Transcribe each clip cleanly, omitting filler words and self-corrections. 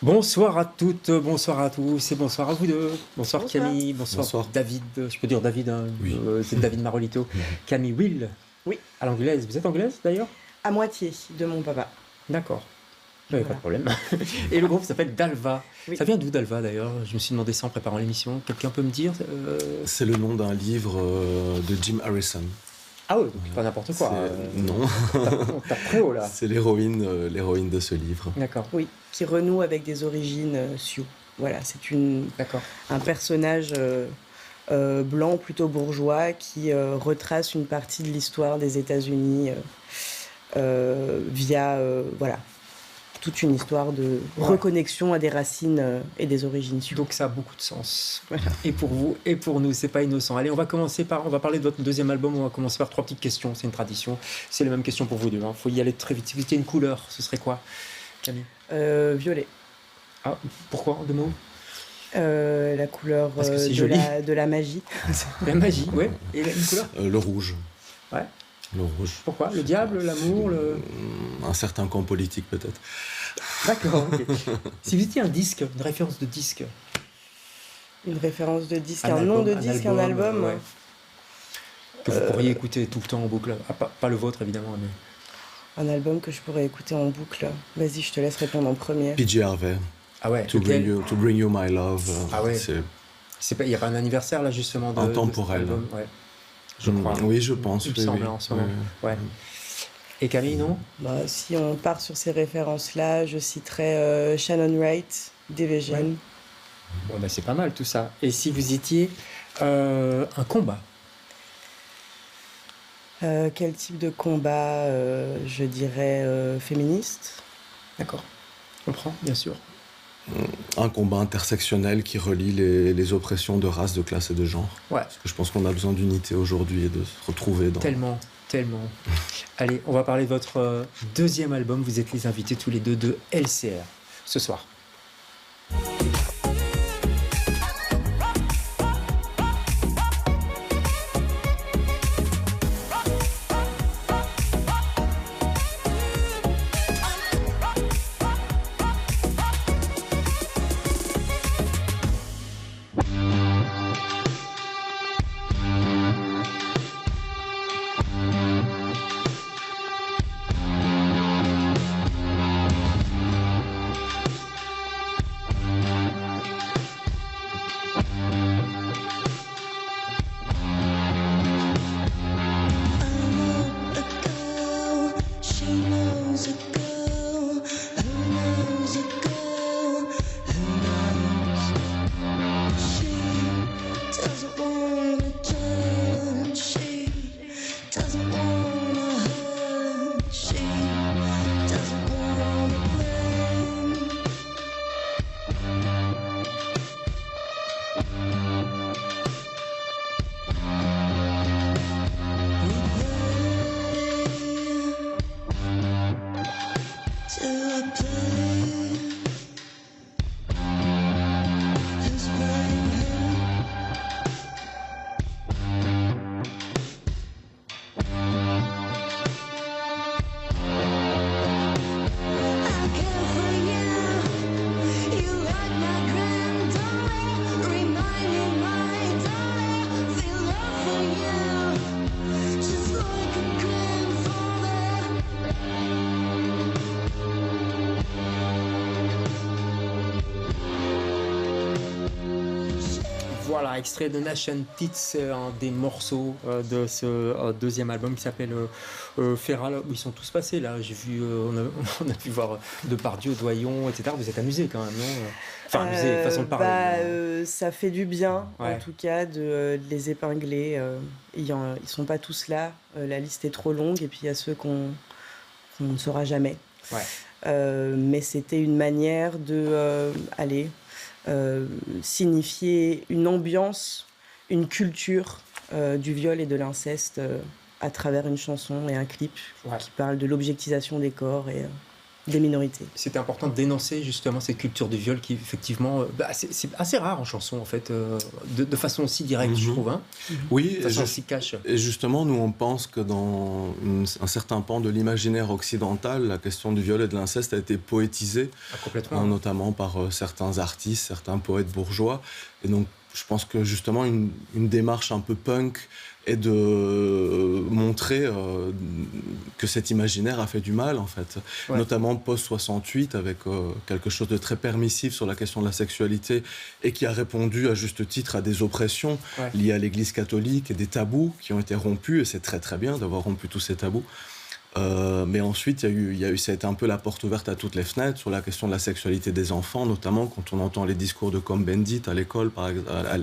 Bonsoir à toutes, bonsoir à tous et bonsoir à vous deux. Bonsoir, Bonsoir. Camille, bonsoir, Bonsoir. David, je peux dire David, hein, Oui. c'est David Marolito. Camille Will, Oui, à l'anglaise. Vous êtes anglaise d'ailleurs? à moitié de mon papa. D'accord. Pas de Voilà. problème. Et le groupe s'appelle Dalva. Oui. Ça vient d'où Dalva d'ailleurs? Je me suis demandé ça en préparant l'émission. Quelqu'un peut me dire C'est le nom d'un livre de Jim Harrison. Ah ouais, donc pas n'importe quoi. Non, On tape très haut là. c'est l'héroïne de ce livre. D'accord, Oui, qui renoue avec des origines Sioux. Voilà, c'est d'accord. un personnage blanc, plutôt bourgeois, qui retrace une partie de l'histoire des États-Unis via voilà, toute une histoire de Ouais. reconnexion à des racines et des origines Sioux. Donc ça a beaucoup de sens. Voilà. Et pour vous, et pour nous, c'est pas innocent. Allez, on va parler de votre deuxième album. On va commencer par 3 petites questions. C'est une tradition. C'est les mêmes questions pour vous deux. Faut y aller très vite. Si vous étiez une couleur, ce serait quoi, Camille? Violet, Ah, pourquoi en 2 mots? la couleur Parce que c'est de joli. de la magie. La magie, ouais. Et une couleur? Le rouge. Ouais. Le rouge. Pourquoi? Le diable, l'amour, le. Un certain camp politique peut-être. D'accord. Ok. Si vous étiez un disque, une référence de disque. Une référence de disque, Un un nom album, de disque, un album. ouais. Que vous pourriez écouter tout le temps en boucle. Ah, pas le vôtre évidemment, mais. Un album que je pourrais écouter en boucle. Vas-y, je te laisse répondre en premier. PJ Harvey. Ah ouais. To bring you my love. Ah ouais. C'est Il n'y a pas un anniversaire là justement de Intemporel. de cet album? Ouais. Je crois. Oui, je pense. Il me oui, semble oui. en ce moment. Oui. Ouais. Et Camille, non? Bah, si on part sur ces références-là, je citerai Shannon Wright, Division. Ouais. Bon, bah, c'est pas mal tout ça. Et si vous étiez un combat? Quel type de combat je dirais féministe. D'accord. Je comprends, bien sûr. Un combat intersectionnel qui relie les oppressions de race, de classe et de genre. Ouais. Parce que je pense qu'on a besoin d'unité aujourd'hui et de se retrouver dans... Tellement. Allez, on va parler de votre deuxième album. Vous êtes les invités tous les deux de LCR ce soir. Voilà, extrait de Nation Tits, c'est un des morceaux de ce deuxième album qui s'appelle Feral, où ils sont tous passés là. J'ai vu, on a pu voir Depardieu, Doyon, etc. Vous êtes amusés quand même, non? Enfin, amusés, façon de parler. Ça fait du bien, Ouais. en tout cas, de les épingler. Ils sont pas tous là. La liste est trop longue, et puis il y a ceux qu'on ne saura jamais. Ouais. Mais c'était une manière de signifier une ambiance, une culture du viol et de l'inceste à travers une chanson et un clip Ouais. qui parle de l'objectisation des corps des minorités. C'était important de dénoncer justement cette culture du viol qui effectivement, c'est assez rare en chanson en fait, de façon aussi directe, je trouve. Hein. Oui, de façon aussi cash. Et justement, nous on pense que dans un certain pan de l'imaginaire occidental, la question du viol et de l'inceste a été poétisée, complètement. Notamment par certains artistes, certains poètes bourgeois. Et donc, je pense que justement une démarche un peu punk est de montrer que cet imaginaire a fait du mal, en fait. Ouais. Notamment post-68, avec quelque chose de très permissif sur la question de la sexualité et qui a répondu à juste titre à des oppressions liées à l'Église catholique et des tabous qui ont été rompus. Et c'est très très bien d'avoir rompu tous ces tabous. Mais ensuite, ça a été un peu la porte ouverte à toutes les fenêtres sur la question de la sexualité des enfants, notamment quand on entend les discours de Cohn-Bendit à l'école,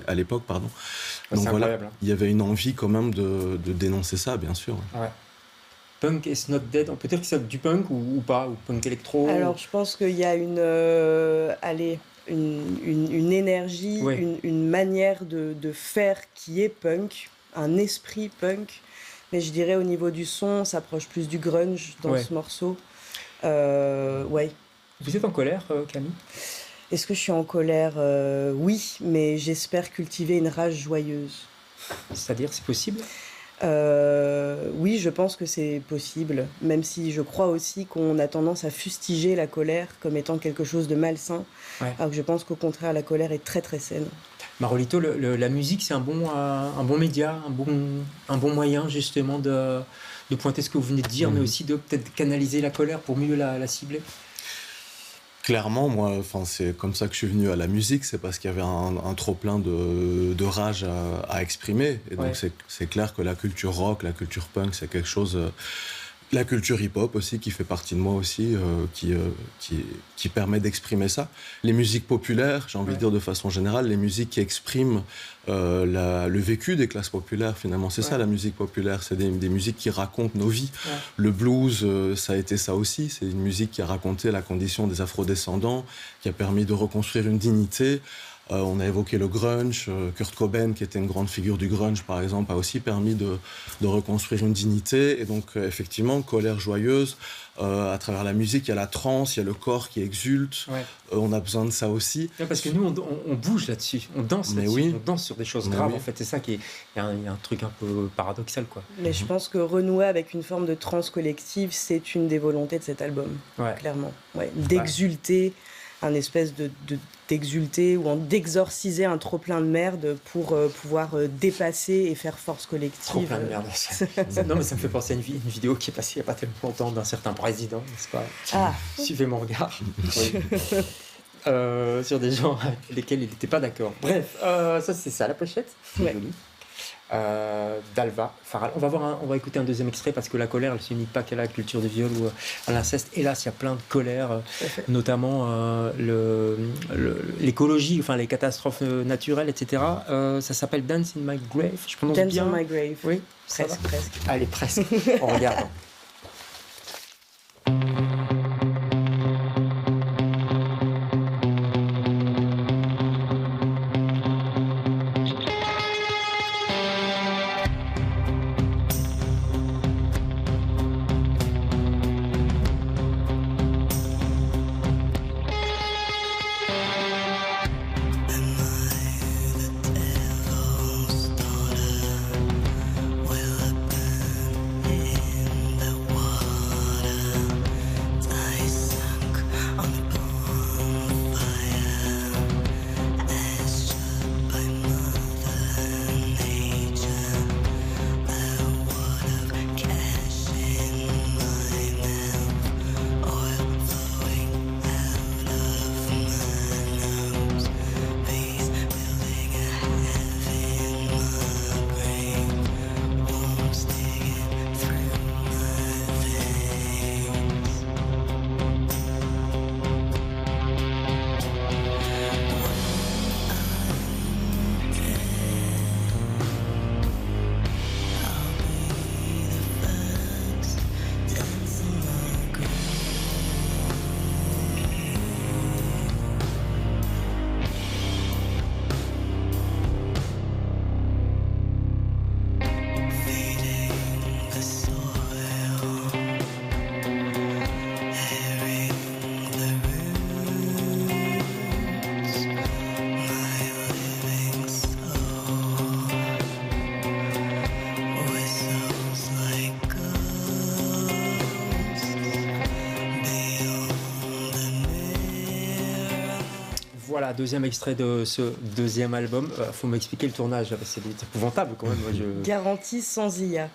à l'époque, pardon. Donc voilà, il y avait une envie quand même de dénoncer ça, bien sûr. Ouais. Punk is not dead. On peut dire que c'est du punk ou pas, ou punk électro. Alors, je pense qu'il y a une énergie, une manière de faire qui est punk, un esprit punk. Mais je dirais au niveau du son, on s'approche plus du grunge dans ce morceau. Ouais. Vous êtes en colère, Camille ? Est-ce que je suis en colère ? Oui, mais j'espère cultiver une rage joyeuse. C'est-à-dire, c'est possible ? Oui, je pense que c'est possible, même si je crois aussi qu'on a tendance à fustiger la colère comme étant quelque chose de malsain, alors que je pense qu'au contraire, la colère est très très saine. Marolito, la musique, c'est un bon média, un bon moyen justement de pointer ce que vous venez de dire, mais aussi de peut-être canaliser la colère pour mieux la cibler. Clairement, moi, c'est comme ça que je suis venu à la musique, c'est parce qu'il y avait un trop-plein de rage à exprimer. Et donc c'est clair que la culture rock, la culture punk, c'est quelque chose... La culture hip-hop aussi, qui fait partie de moi aussi, qui permet d'exprimer ça. Les musiques populaires, j'ai envie de dire de façon générale, les musiques qui expriment le vécu des classes populaires, finalement. C'est ça, la musique populaire. C'est des musiques qui racontent nos vies. Ouais. Le blues, ça a été ça aussi. C'est une musique qui a raconté la condition des afrodescendants, qui a permis de reconstruire une dignité. On a évoqué le grunge. Kurt Cobain, qui était une grande figure du grunge, par exemple, a aussi permis de reconstruire une dignité. Et donc, effectivement, colère joyeuse. À travers la musique, il y a la trance, il y a le corps qui exulte. Ouais. On a besoin de ça aussi. Ouais, parce que nous, on bouge là-dessus. On danse là-dessus. On danse sur des choses graves, en fait. C'est ça qui est... Il y a un truc un peu paradoxal, quoi. Mais je pense que renouer avec une forme de trance collective, c'est une des volontés de cet album, clairement. Ouais. D'exulter, un espèce d'exulter ou d'exorciser un trop-plein de merde pour pouvoir dépasser et faire force collective. Trop-plein de merde. Non, mais ça me fait penser à une vidéo qui est passée il n'y a pas tellement longtemps d'un certain président, n'est-ce pas ? Suivez mon regard. Sur des gens avec lesquels il n'était pas d'accord. Bref, ça c'est ça, la pochette. C'est joli. D'Alva Faral. On va écouter un deuxième extrait parce que la colère, elle ne s'unit pas qu'à la culture du viol ou à l'inceste. Hélas, il y a plein de colère, notamment l'écologie, enfin les catastrophes naturelles, etc. Ça s'appelle Dance in My Grave. Je prononce bien. Dance in My Grave. Oui, presque. Allez, presque. On regarde. voilà, deuxième extrait de ce deuxième album. Faut m'expliquer le tournage, c'est épouvantable quand même. Moi, Garantie sans IA.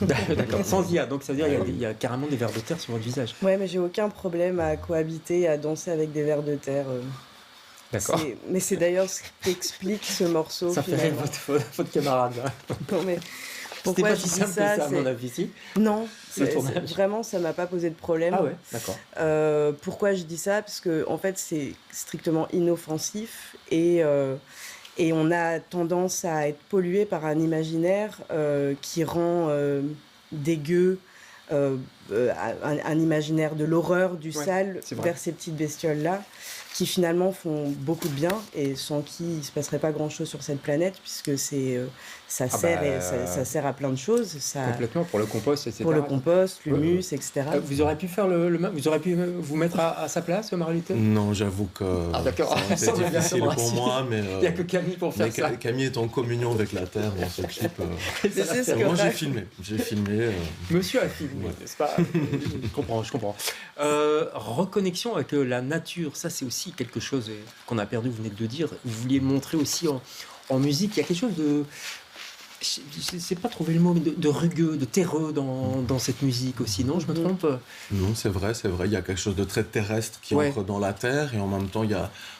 D'accord, sans IA, donc ça veut dire qu'il y a carrément des vers de terre sur votre visage. Ouais, mais j'ai aucun problème à cohabiter, à danser avec des vers de terre. D'accord. Mais c'est d'ailleurs ce qui explique ce morceau. Ça fait rire votre camarade là. Non mais pourquoi je dis ça, à mon avis, si. Non, vraiment ça m'a pas posé de problème. Ah ouais, d'accord. Pourquoi je dis ça? Parce que en fait c'est strictement inoffensif et on a tendance à être pollué par un imaginaire qui rend dégueu. Un imaginaire de l'horreur, du sale vers ces petites bestioles-là qui finalement font beaucoup de bien et sans qui il ne se passerait pas grand-chose sur cette planète puisque ça sert à plein de choses. Complètement, pour le compost, etc. Pour le compost, l'humus, etc. Vous auriez pu faire vous auriez pu vous mettre à sa place, Marie-Luté? Non, j'avoue que c'est difficile pour moi, mais il n'y a que Camille pour faire ça. Camille est en communion avec la Terre dans ce clip. Moi, j'ai filmé. Monsieur a filmé, n'est-ce pas? Je comprends. Reconnexion avec la nature, ça c'est aussi quelque chose qu'on a perdu, vous venez de le dire. Vous vouliez montrer aussi en musique, il y a quelque chose de... Je ne sais pas trouver le mot, mais de rugueux, de terreux dans cette musique aussi, non? Je me trompe? Non, c'est vrai. Il y a quelque chose de très terrestre qui entre dans la terre et en même temps,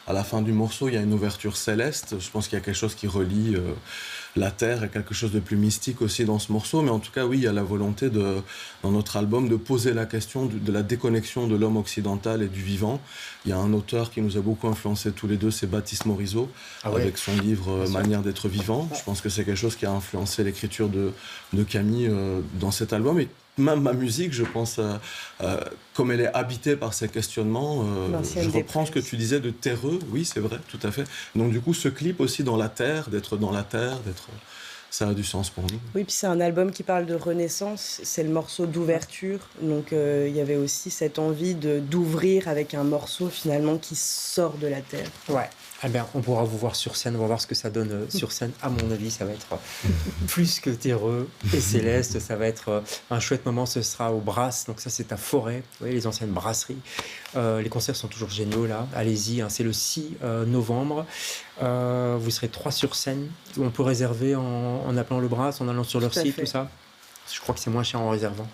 à la fin du morceau, il y a une ouverture céleste. Je pense qu'il y a quelque chose qui relie la terre et quelque chose de plus mystique aussi dans ce morceau. Mais en tout cas, oui, il y a la volonté dans notre album de poser la question de la déconnexion de l'homme occidental et du vivant. Il y a un auteur qui nous a beaucoup influencés tous les deux, c'est Baptiste Morisot, avec son livre Manière d'être vivant. Je pense que c'est quelque chose qui a influencé l'écriture de Camille dans cet album. Et même ma musique, je pense, comme elle est habitée par ces questionnements, je reprends ce que tu disais de terreux. Oui, c'est vrai, tout à fait. Donc du coup, ce clip aussi dans la terre, d'être dans la terre, ça a du sens pour nous. Oui, puis c'est un album qui parle de renaissance, c'est le morceau d'ouverture, donc il y avait aussi cette envie d'ouvrir avec un morceau finalement qui sort de la terre. Ouais. Eh bien, on pourra vous voir sur scène, on va voir ce que ça donne sur scène. À mon avis, ça va être plus que terreux et céleste. Ça va être un chouette moment. Ce sera au Brass, donc ça c'est à Forêt, vous voyez, les anciennes brasseries. Les concerts sont toujours géniaux là. Allez-y, hein, c'est le 6 novembre. Vous serez 3 sur scène. On peut réserver en appelant le Brass, en allant sur leur site, tout ça. Je crois que c'est moins cher en réservant.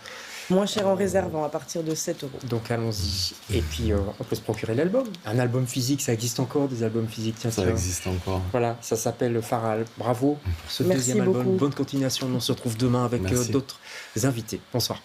Moins cher en réservant, à partir de 7 €. Donc allons-y. Et puis on peut se procurer l'album. Un album physique, ça existe encore, des albums physiques? Ça existe encore. Voilà, ça s'appelle Faral. Bravo pour ce deuxième album. Bonne continuation. On se retrouve demain avec d'autres invités. Bonsoir.